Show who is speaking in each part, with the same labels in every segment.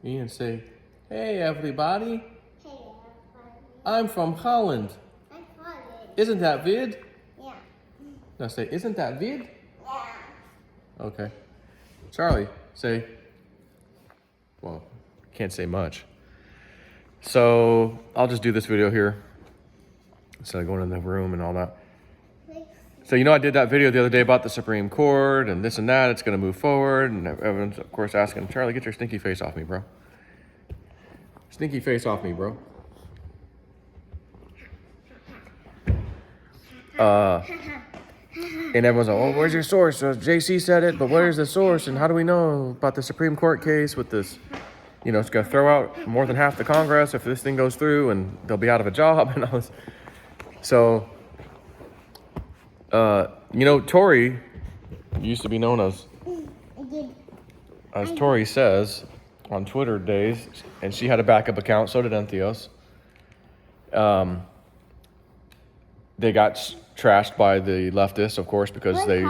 Speaker 1: Ian, say, hey everybody,
Speaker 2: Hey, everybody.
Speaker 1: I'm from Holland.
Speaker 2: I'm Holland.
Speaker 1: Isn't that vid?
Speaker 2: Yeah.
Speaker 1: Now say, isn't that vid?
Speaker 2: Yeah.
Speaker 1: Okay. Charlie, say, well, can't say much. So I'll just do this video here instead of going in the room and all that. So I did that video the other day about the Supreme Court and this and that. It's going to move forward. And everyone's, of course, asking, Charlie, get your stinky face off me, bro. Stinky face off me, bro. And everyone's like, oh, where's your source? JC said it, but where's the source? And how do we know about the Supreme Court case with this? It's going to throw out more than half the Congress if this thing goes through, and they'll be out of a job and all this. So, Tori used to be known as Tori says on Twitter days, and she had a backup account. So did Entheos. They got trashed by the leftists, of course, because they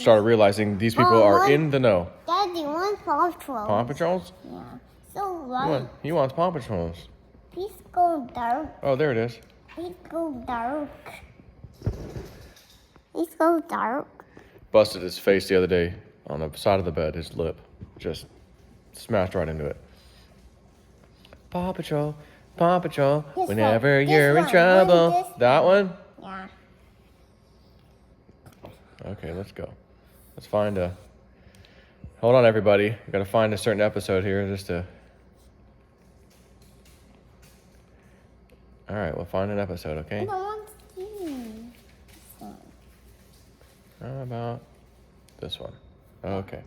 Speaker 1: started realizing these people are in the know.
Speaker 2: Daddy wants Paw Patrol.
Speaker 1: Paw Patrols?
Speaker 2: Yeah. So what?
Speaker 1: He wants Paw Patrols.
Speaker 2: Please go dark.
Speaker 1: Oh, there it is.
Speaker 2: Please go dark. Please go dark.
Speaker 1: Busted his face the other day on the side of the bed, his lip. Just smashed right into it. Paw Patrol, Paw Patrol,
Speaker 2: This
Speaker 1: whenever
Speaker 2: one,
Speaker 1: you're in
Speaker 2: this
Speaker 1: trouble.
Speaker 2: one.
Speaker 1: That one?
Speaker 2: Yeah.
Speaker 1: Okay, let's go. Let's find a... Hold on, everybody. We gotta find a certain episode here just to... All right, we'll find an episode, okay?
Speaker 2: I don't want to see this one.
Speaker 1: How about this one? Okay.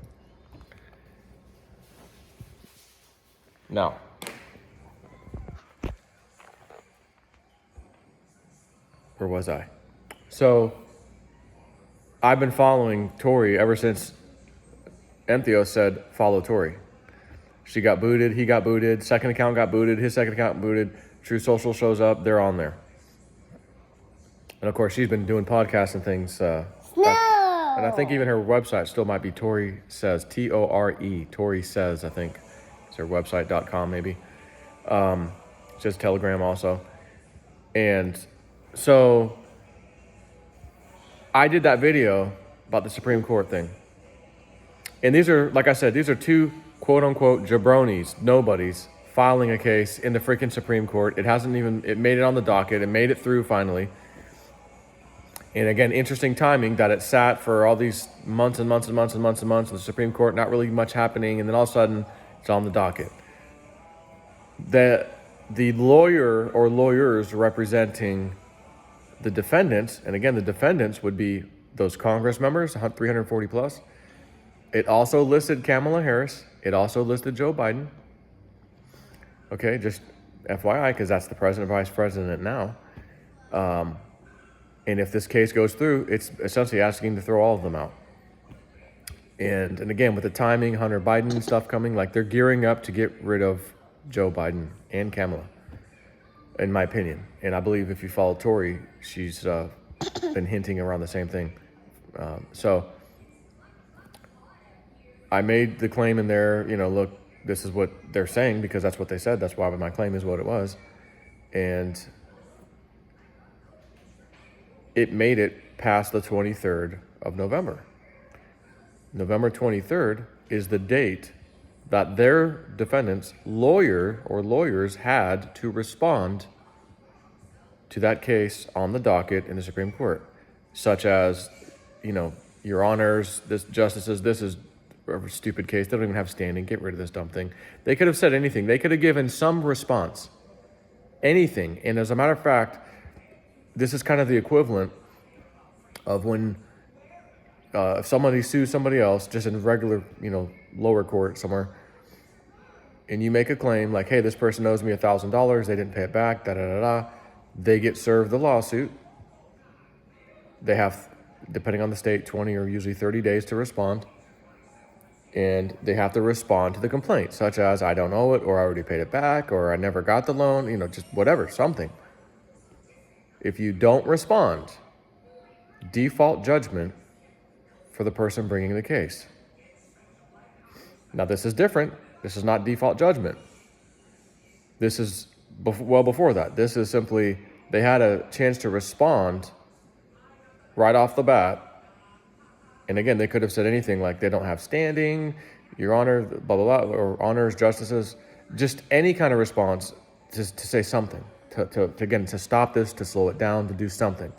Speaker 1: Now, where was I? So, I've been following Tori ever since Entheos said, follow Tori. She got booted, he got booted, second account got booted, his second account booted, True Social shows up, they're on there. And of course, she's been doing podcasts and things.
Speaker 2: No!
Speaker 1: And I think even her website still might be Tori Says, T-O-R-E, Tori Says, I think. It's her website.com maybe. It's just Telegram also. And so I did that video about the Supreme Court thing. And these are, like I said, these are two quote-unquote jabronis, nobodies, filing a case in the freaking Supreme Court. It made it on the docket. It made it through finally. And again, interesting timing that it sat for all these months and months and months and months and months in the Supreme Court, not really much happening, and then all of a sudden, it's on the docket. The lawyer or lawyers representing the defendants, and again, the defendants would be those Congress members, 340 plus. It also listed Kamala Harris. It also listed Joe Biden. Okay, just FYI, because that's the president, vice president now. And if this case goes through, it's essentially asking to throw all of them out. And again, with the timing, Hunter Biden stuff coming, like they're gearing up to get rid of Joe Biden and Kamala, in my opinion. And I believe if you follow Tori, she's been hinting around the same thing. So I made the claim in there, look, this is what they're saying because that's what they said. That's why my claim is what it was. And it made it past the 23rd of November. November 23rd is the date that their defendants, lawyers had to respond to that case on the docket in the Supreme Court, such as, Your Honors, this justices, this is a stupid case. They don't even have standing. Get rid of this dumb thing. They could have said anything. They could have given some response, anything. And as a matter of fact, this is kind of the equivalent of when if somebody sues somebody else, just in regular, lower court somewhere, and you make a claim like, hey, this person owes me $1,000, they didn't pay it back, da-da-da-da, they get served the lawsuit. They have, depending on the state, 20 or usually 30 days to respond. And they have to respond to the complaint, such as, I don't owe it, or I already paid it back, or I never got the loan, just whatever, something. If you don't respond, default judgment for the person bringing the case. Now, this is different This is not default judgment. This is well before that. This is simply they had a chance to respond right off the bat. And again, they could have said anything like they don't have standing, Your Honor, blah, blah, blah, or honors, justices, just any kind of response to say something, to stop this, to slow it down, to do something.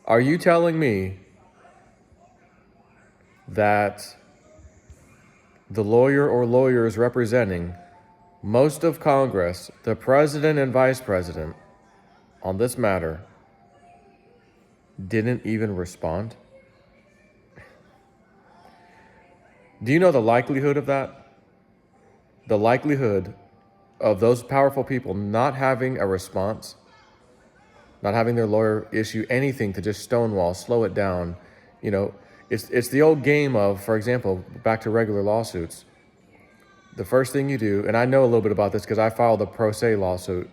Speaker 1: Are you telling me that the lawyer or lawyers representing most of Congress, the president and vice president, on this matter, didn't even respond? Do you know the likelihood of that? The likelihood of those powerful people not having a response, not having their lawyer issue anything to just stonewall, slow it down. You know, it's the old game of, for example, back to regular lawsuits. The first thing you do, and I know a little bit about this because I filed a pro se lawsuit,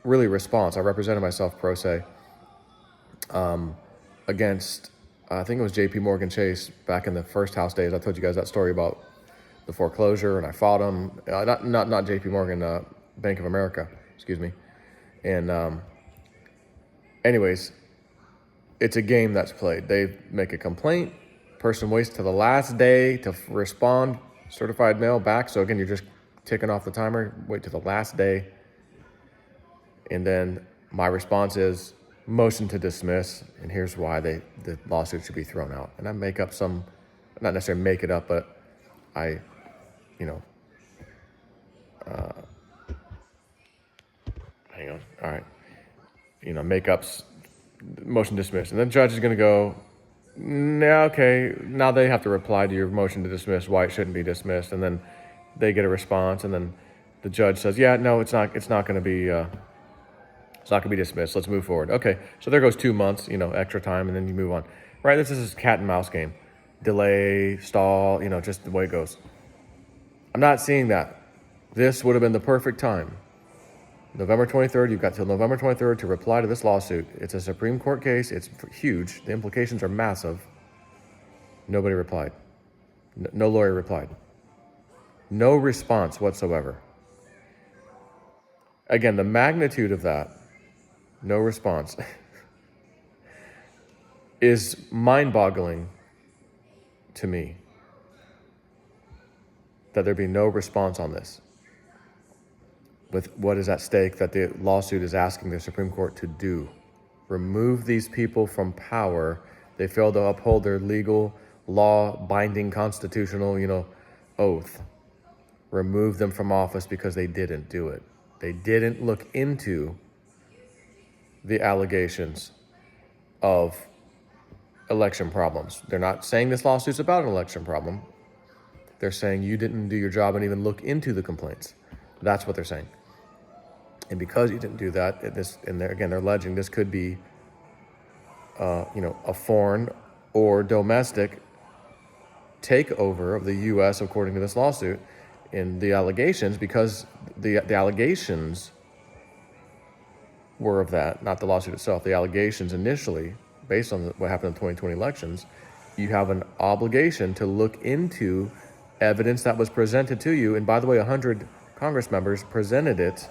Speaker 1: really response. I represented myself pro se against, I think it was JP Morgan Chase back in the first house days. I told you guys that story about the foreclosure, and I fought them. Not JP Morgan, Bank of America, excuse me. And anyways, it's a game that's played. They make a complaint, person waits to the last day to respond, certified mail back. So again, you're just ticking off the timer, wait to the last day. And then my response is motion to dismiss, and here's why the lawsuit should be thrown out. And I make up some, not necessarily make it up, but I, hang on, all right, make up motion to dismiss. And then the judge is going to go, nah, okay, now they have to reply to your motion to dismiss why it shouldn't be dismissed. And then they get a response, and then the judge says, yeah, no, it's not going to be, it's not going to be dismissed. Let's move forward. Okay, so there goes 2 months, extra time, and then you move on. Right, this is a cat and mouse game. Delay, stall, just the way it goes. I'm not seeing that. This would have been the perfect time. November 23rd, you've got till November 23rd to reply to this lawsuit. It's a Supreme Court case. It's huge. The implications are massive. Nobody replied. No lawyer replied. No response whatsoever. Again, the magnitude of that, no response, is mind-boggling to me, that there be no response on this with what is at stake that the lawsuit is asking the Supreme Court to do. Remove these people from power. They failed to uphold their legal, law-binding, constitutional, oath. Remove them from office because they didn't do it. They didn't look into the allegations of election problems. They're not saying this lawsuit's about an election problem. They're saying you didn't do your job and even look into the complaints. That's what they're saying. And because you didn't do that, they're alleging this could be, a foreign or domestic takeover of the U.S. according to this lawsuit. In the allegations, because the allegations were of that, not the lawsuit itself. The allegations initially, based on what happened in the 2020 elections, you have an obligation to look into evidence that was presented to you. And by the way, 100 Congress members presented it.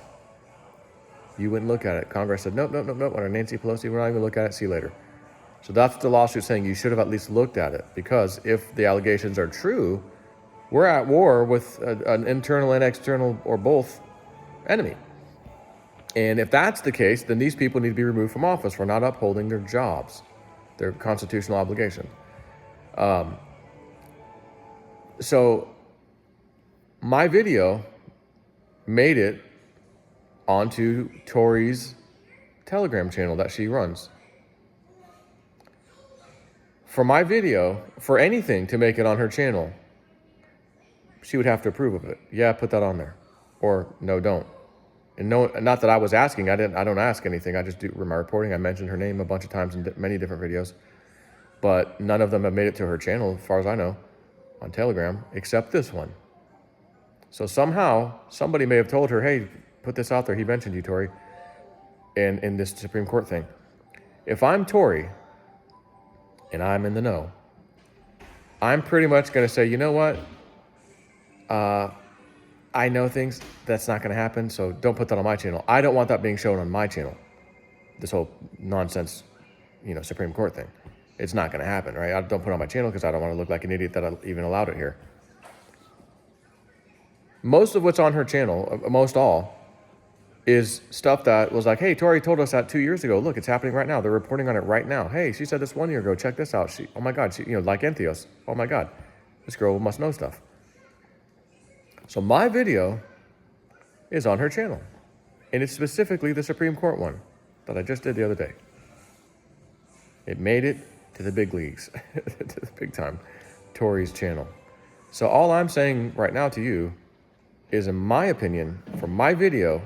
Speaker 1: You wouldn't look at it. Congress said, nope. Under Nancy Pelosi, we're not even going to look at it. See you later. So that's what the lawsuit saying. You should have at least looked at it, because if the allegations are true, we're at war with an internal and external, or both, enemy. And if that's the case, then these people need to be removed from office for not upholding their jobs, their constitutional obligation. So my video made it onto Tori's Telegram channel that she runs. For my video, for anything to make it on her channel, she would have to approve of it. Yeah, put that on there. Or no, don't. And no, not that I was asking. I don't ask anything. I just do my reporting. I mentioned her name a bunch of times in many different videos. But none of them have made it to her channel, as far as I know, on Telegram, except this one. So somehow, somebody may have told her, hey, put this out there. He mentioned you, Tori, and in this Supreme Court thing. If I'm Tori, and I'm in the know, I'm pretty much going to say, you know what? I know things that's not going to happen, so don't put that on my channel. I don't want that being shown on my channel. This whole nonsense, Supreme Court thing. It's not going to happen, right? Don't put it on my channel because I don't want to look like an idiot that I even allowed it here. Most of what's on her channel, most all, is stuff that was like, hey, Tori told us that 2 years ago. Look, it's happening right now. They're reporting on it right now. Hey, she said this 1 year ago. Check this out. Oh my God, like Entheos. Oh my God, this girl must know stuff. So my video is on her channel, and it's specifically the Supreme Court one that I just did the other day. It made it to the big leagues, to the big time, Tori's channel. So all I'm saying right now to you is, in my opinion, for my video,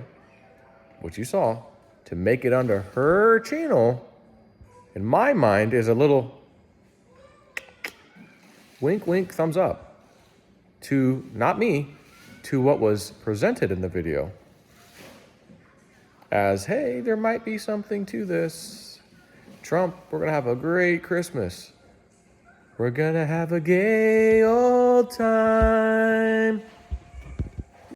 Speaker 1: what you saw, to make it under her channel, in my mind, is a little wink, wink, thumbs up to, not me, to what was presented in the video as, hey, there might be something to this. Trump, we're going to have a great Christmas. We're going to have a gay old time.